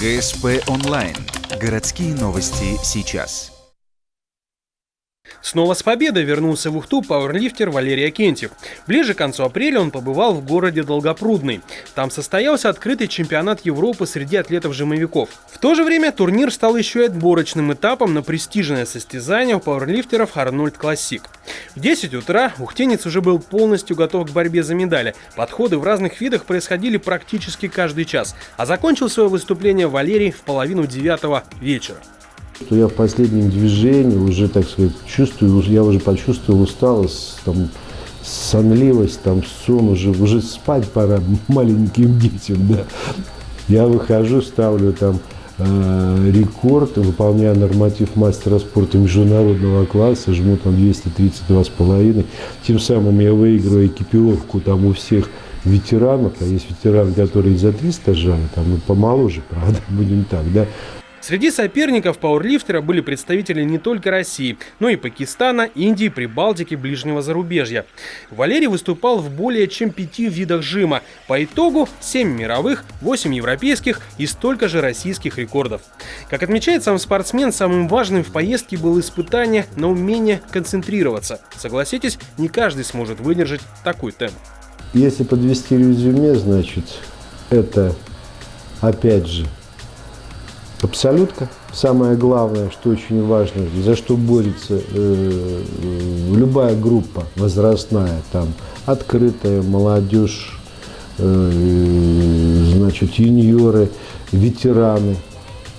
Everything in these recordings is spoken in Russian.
ГСП онлайн. Городские новости сейчас. Снова с победой вернулся в Ухту пауэрлифтер Валерий Акентьев. Ближе к концу апреля он побывал в городе Долгопрудный. Там состоялся открытый чемпионат Европы среди атлетов-жимовиков. В то же время турнир стал еще и отборочным этапом на престижное состязание у пауэрлифтеров Арнольд Классик. В 10 утра ухтенец уже был полностью готов к борьбе за медали. Подходы в разных видах происходили практически каждый час. А закончил свое выступление Валерий в 8:30 вечера. Я в последнем движении уже, так сказать, я уже почувствовал усталость, там, сонливость, сон, уже спать пора маленьким детям, да. Я выхожу, ставлю там рекорд, выполняю норматив мастера спорта международного класса, жму там 232,5. Тем самым я выигрываю экипировку там у всех ветеранов, а есть ветераны, которые за 300 жали, там, помоложе, правда, будем так, да. Среди соперников пауэрлифтера были представители не только России, но и Пакистана, Индии, Прибалтики, ближнего зарубежья. Валерий выступал в более чем 5 видах жима. По итогу 7 мировых, 8 европейских и столько же российских рекордов. Как отмечает сам спортсмен, самым важным в поездке было испытание на умение концентрироваться. Согласитесь, не каждый сможет выдержать такой темп. Если подвести резюме, значит, это опять же абсолютка. Самое главное, что очень важно, за что борется любая группа возрастная, там открытая, молодежь, значит, юниоры, ветераны.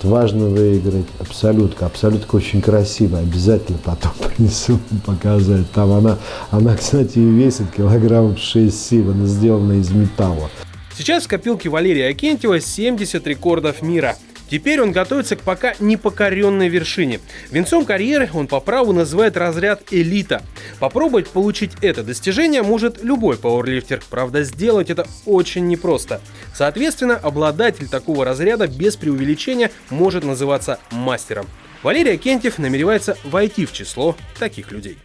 Важно выиграть абсолютка. Абсолютка очень красивая, обязательно потом принесу показать. Там она, кстати, весит килограммов 6-7, она сделана из металла. Сейчас в копилке Валерия Акентьева 70 рекордов мира. Теперь он готовится к пока непокоренной вершине. Венцом карьеры он по праву называет разряд «элита». Попробовать получить это достижение может любой пауэрлифтер. Правда, сделать это очень непросто. Соответственно, обладатель такого разряда без преувеличения может называться мастером. Валерий Акентьев намеревается войти в число таких людей.